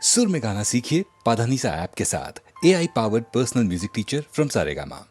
सुर में गाना सीखिए पाधानीसा ऐप के साथ। AI powered personal music teacher from Saregama.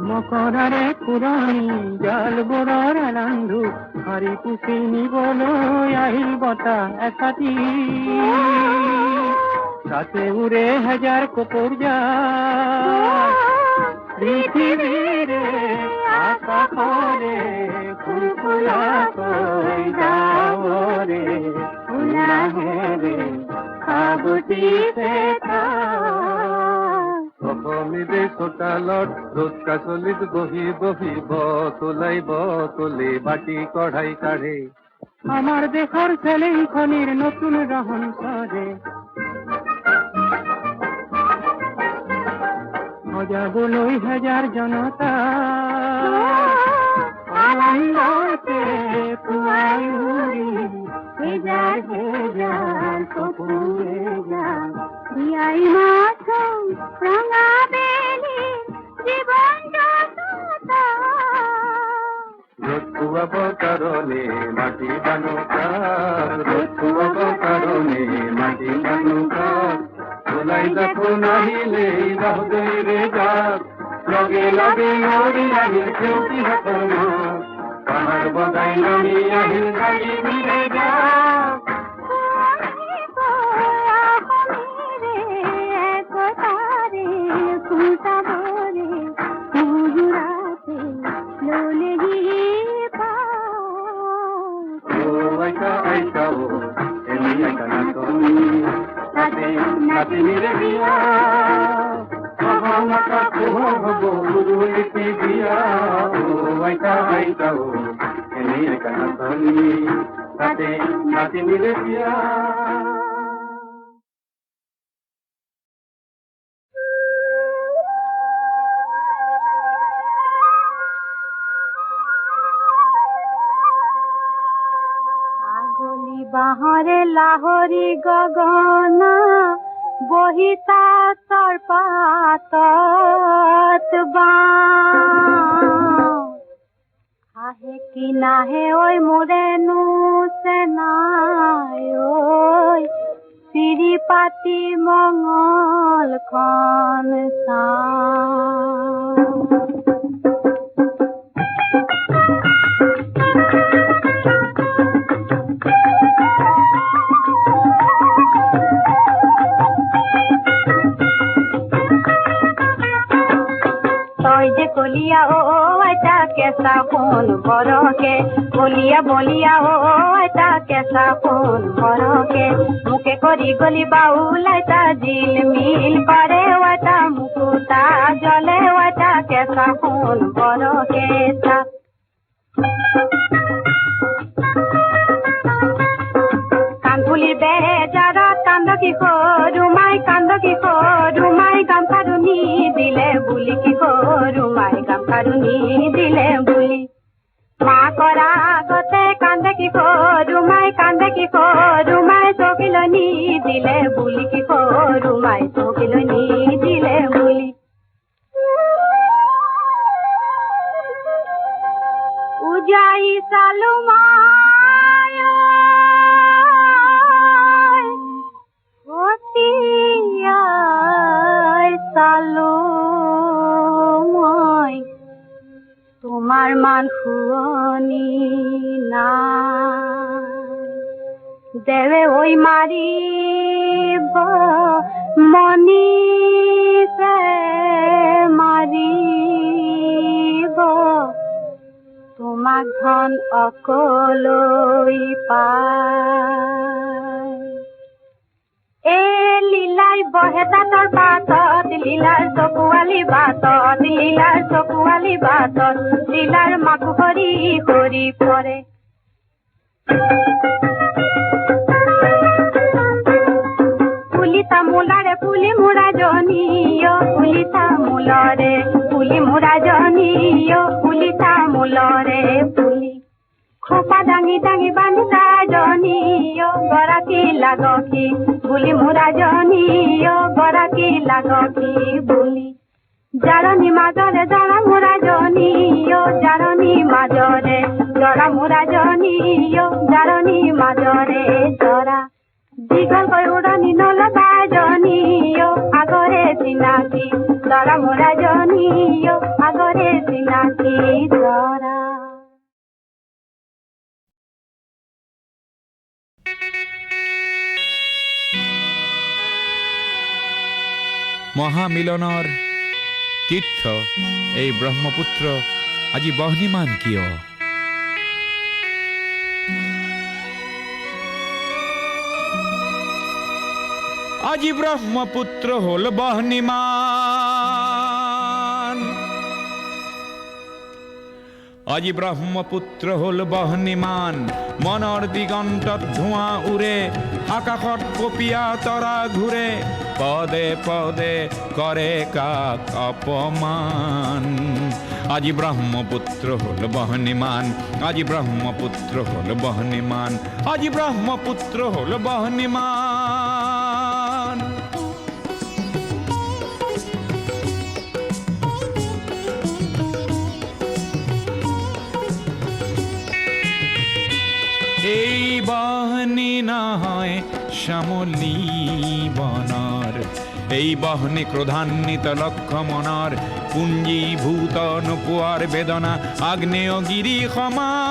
মকরারে পুরাণী জাল বড়ার আনন্দু হারি পুষি নিবলই আহিল বতা একাতি সাথে উড়ে হাজার কপর যায় পৃথিবীর আকাশরে ফুলফুলা কই যাও রে ফুলা রে খাবতি পেতা অসমীদে চোতালত রোদ কাচলিত বহি বহি বতলে বাটি কঢ়াই কাঢ়ে আমার দেশৰ চেলেইখনিৰ নতুন ৰহন কৰে সজাবলৈ হাজাৰ জনতা আনন্দতে পুৱাই উৰি হেজাৰ হেজাৰ কপুৰে যাম বিয়াই মাছ ৰঙা বেলি জীৱন যততা ৰ'দ খুৱাব কাৰণে মাটি বানুকা ৰ'দ খুৱাব কাৰণে মাটি বানুকা ওলাই দেখো নাহিলে রহদৈরে যাক লগে লগে নড়ি আহিল খেউটি হাতৰ মাছ পাহাড় বগাই নামি আহিল গাড়ি ফিরে যা নাতিনিরে বিয়া মাতা পোহর হব গুরুলিপি দিয়া ও আইতা আইতা ও এনে কানা তনি তাতে নাতিনিরে বিয়া বাহরে লাহরি গগনা বহিতা তরপাতত আহে কি নাহে ওই মোরে নুসেনায় ওই সিরিপাতি মঙ্গল খন সা বলিয়া ও আইতা কেসা কোন বরকে বলিয়া বলিয়া ও আইতা কেসা কোন বরকে মুখে করি গলি বাউল আইতা জিল মিল করে আইতা মুকুতা জলে আইতা কেসা কোন বরকে কানফুলির বেড়ে যারা কান্দ কি করুমাই কান্দ কি করুমাই গাম কারুনি দিলে বুলি কি করুমাই গাম কারুনি দিলে বুলি মা করা গতে কান্দে কি করুমাই কান্দে কি করুমাই চকিলনি দিলে বুলি কি করুমাই চকিলনি দিলে বুলি উজাই সালুমা তোমার মান হুয়নি না দেবে ওই মারিব মনি সে মারিব তোমাক ধন অকলৈ পায় এ লীলাই বহে দাঁতৰ বাটত লীলাৰ চকুৱালী বাটত লীলাৰ চকুৱালী বাটত লীলাৰ মাকো হৰি হৰি পৰে ফুলি তামোলাৰে ফুলি মুৰা জনীয় ফুলি তামোলৰে ফুলি মুৰা জনীয় ফুলি তামোলৰে ফুলি খোপা দাঙি দাঙি বান্ধা জনীয় গৰাকী লাগকি বুলি মুৰা জনীয় গৰাকী লাগকি বুলি জাৰণি মাজৰে জৰা মুৰা জনীয় জাৰণি মাজৰে জৰা মুৰা জনীয় জাৰণি মাজৰে জৰা দীঘলকৈ উৰণি নলবা জনীয় আগৰে চিনাকি জৰা মুৰা জনীয় আগৰে চিনাকি জৰা মহামিলনৰ তীৰ্থ এই ব্ৰহ্মপুত্ৰ আজি বহ্নিমান কিয় আজি ব্ৰহ্মপুত্ৰ হল বহ্নিমান আজি ব্ৰহ্মপুত্ৰ হল বহ্নিমান মনৰ দিগন্তত ধোঁৱা উৰে আকাশত কপিয়া তৰা ঘূৰে পদে পদে কৰে কাক অপমান আজি ব্ৰহ্মপুত্ৰ হল বহ্নিমান আজি ব্ৰহ্মপুত্ৰ হল বহ্নিমান আজি ব্ৰহ্মপুত্ৰ হল বহ্নিমান এই বহ্নি নহয় শ্যামলী বনৰ এই বহনে ক্রোধান্বিত লক্ষ মনর পুঞ্জীভূত নপুয়ার বেদনা আগ্নেয়গিরি সমান।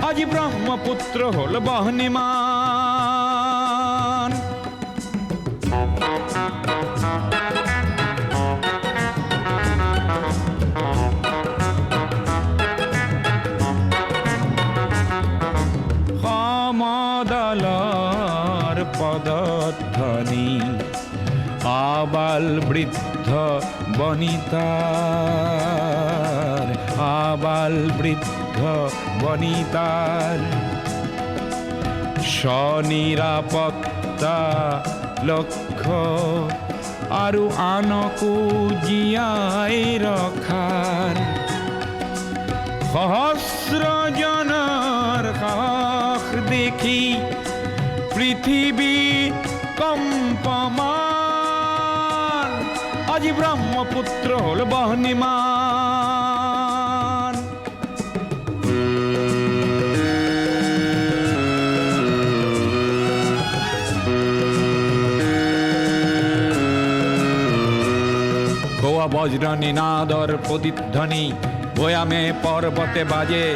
আজি ব্রহ্মপুত্র হল বহ্নিমান। সমদলর পদধ্বনি আবাল বৃদ্ধ বনিতার, আবাল বৃদ্ধ বনিতার স্বনিরাপত্তা লক্ষ্য আৰু আনকো জীয়াই ৰখাৰ সহস্ৰজনৰ সাহস দেখি পৃথিৱী কম্পমান। আজি ব্ৰহ্মপুত্ৰ হ'ল বহ্নিমান। গোয়া বজ্র নিনাদর প্রতিধ্বনি ভয়ামে পর্বতে বাজে।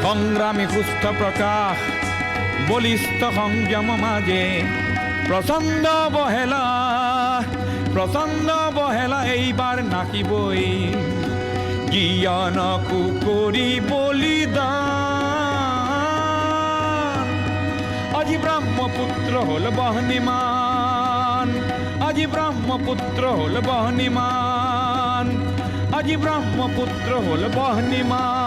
সংগ্রামী সুস্থ প্রকাশ বলিষ্ঠ সংযম মাঝে। প্রচণ্ড বহেলা এইবাৰ নাকিবই। জ্ঞানকো কৰি বলিদান। আজি ব্ৰহ্মপুত্ৰ হ'ল বহ্নিমান। আজি ব্ৰহ্মপুত্ৰ হ'ল বহ্নিমান। আজি ব্ৰহ্মপুত্ৰ হ'ল বহ্নিমান।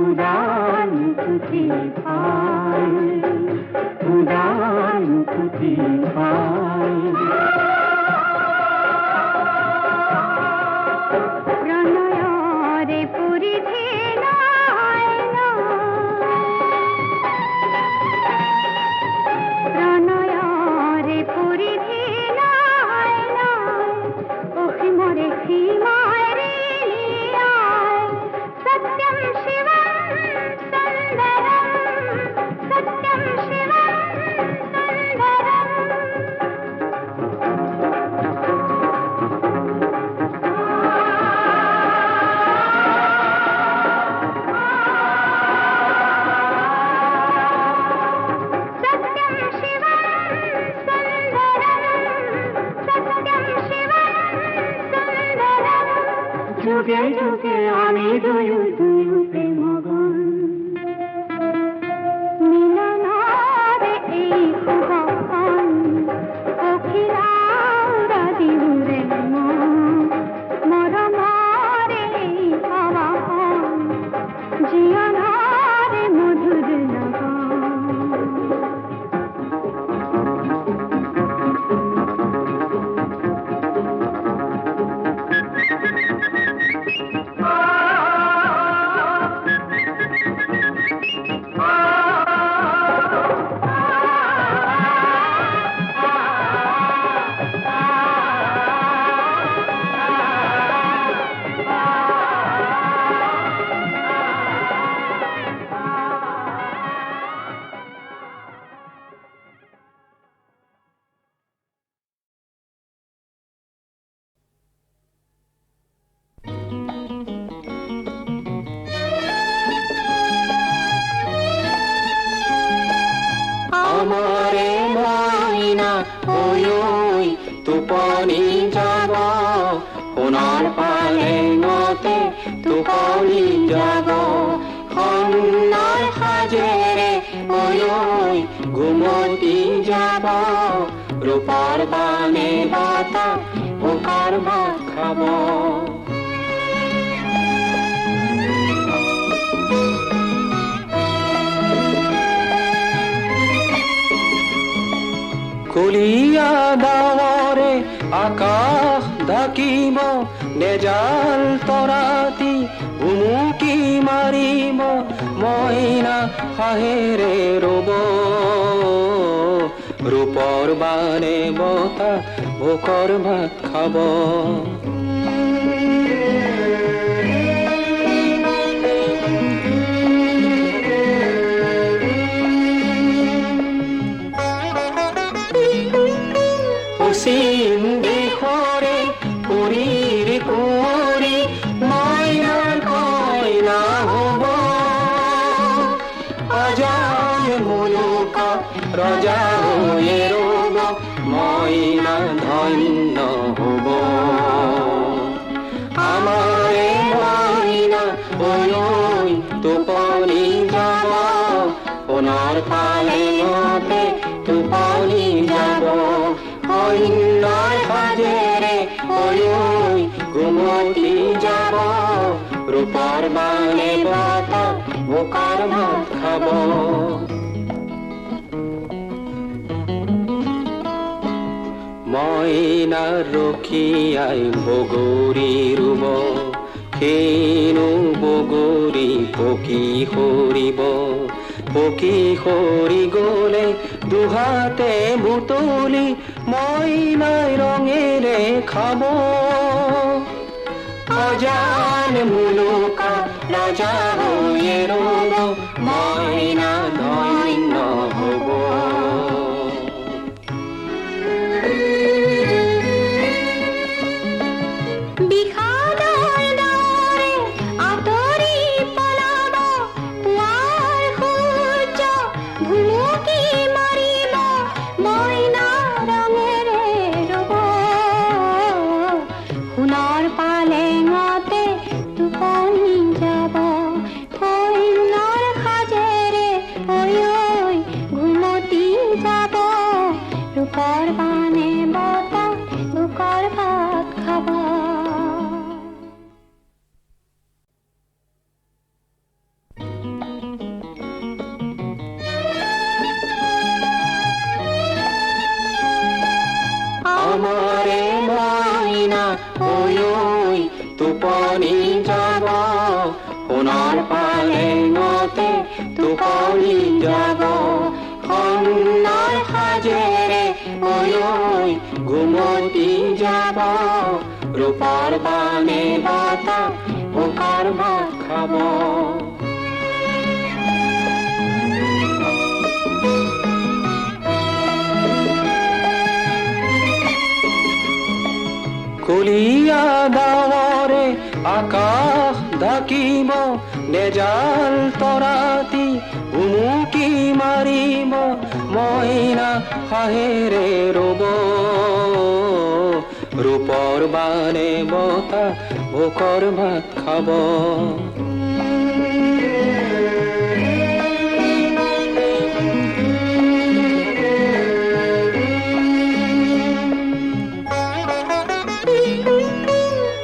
উদান পুথি পাই উদান পুথি পাই প্রণয়রে পরিধি প্রণয়রে পরিধি অসীমরে সীমারে সত্যম শিবম সুন্দরম সত্যম শিবম সুন্দরম যুগে যুগে আমি দুয়ু দুয়ু প্রেমগণ মিলনারে এই সুগন্ধ অখিলাউরা দিহুরে মরমারে এই আবাহন জীবনারে মধুর লগন আমারে ময়না ওই ওই তুপনি যাব সোণার পালেঙতে তুপনি যাব সোণার সাজেৰে ওই ওই ঘুমতি যাব ৰূপৰ বানে বতাহ বোকাৰ ভাত খাব কুলিয়া ডাৱৰে আকাশ ঢাকিব নেজাল তৰাতি উমুকি মাৰিব মইনা হাঁহেৰে ৰব ৰূপৰ বানে বতাহ ভোকৰ ভাত খাব পশ্চিম দিশৰে পুৰীৰ কুঁৱৰী মইনাৰ কইনা হ'ব অজয় মুলুক ৰজা হৈয়ে ৰ'ব মইনা ধন্য হ'ব আমাৰে মইনা ঐ ঐ টোপনি যাব সোণৰ পালেঙতে টোপনি যাব অন্যৰ সাজেৰে ঐ ঐ ঘুমতি যাব ৰূপৰ বানে বতাহ বোকাৰ ভাত খাব মইনা ৰখীয়াই বগৰী ৰুব খেনো বগৰী পকি সৰিব পকি সৰি গ'লে দুহাতে বুটলি মইনাই ৰঙেৰে খাব অজান মুলুক ৰজা হৈয়ে ৰ'ব মইনা ধন্য হ'ব টোপনি যাব কইনাৰ সাজেৰে ঐ পালেঙতে টোপনি যাব কন্যাৰ সাজেৰে ঐ ঘুমতি যাব ৰূপৰ বানে বতাহ বোকাৰ ভাত খাব কুলিয়া ডাৱৰে আকাশ ঢাকিব নেজাল তৰাতি উমুকি মাৰিব মইনা হাঁহেৰে ৰব ৰূপৰ বানে বতাহ ভোকৰ ভাত খাব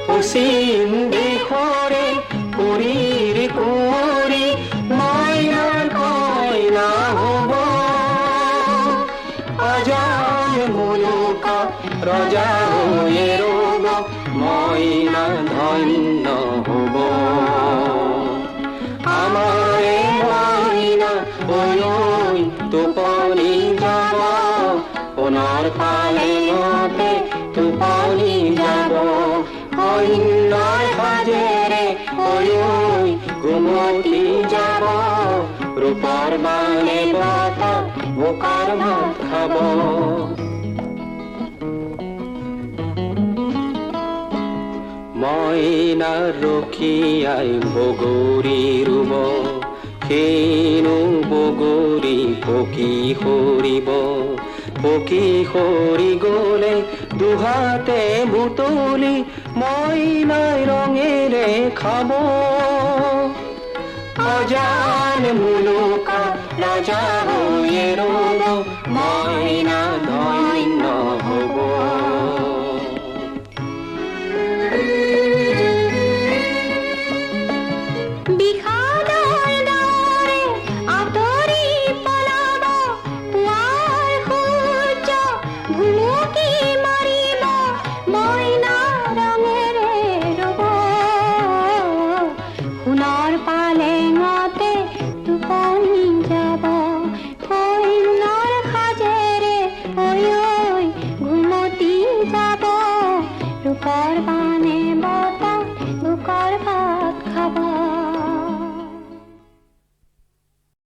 পশ্চিম দিশৰে পুৰীৰ কুঁৱৰী মইনাৰ কইনা হ'ব অজয় মুলুকত ৰজা হৈয়ে ৰ'ব মইনা ধন্য হ'ব আমাৰে মইনা ঐ টোপনি যাব সোণৰ পালেঙতে টোপনি যাব কন্যাৰ সাজেৰে ঐ ঘুমতি যাব ৰূপৰ বানে বতাহ বোকাৰ ভাত খাব মইনা ৰখীয়াই বগৰী ৰুব খেনো বগৰী পকি সৰিব পকি সৰি গ'লে দুহাতে বুটলি মইনাই ৰঙেৰে খাব অজান মুলুকা ৰজা হৈয়ে ৰ'ব মইনা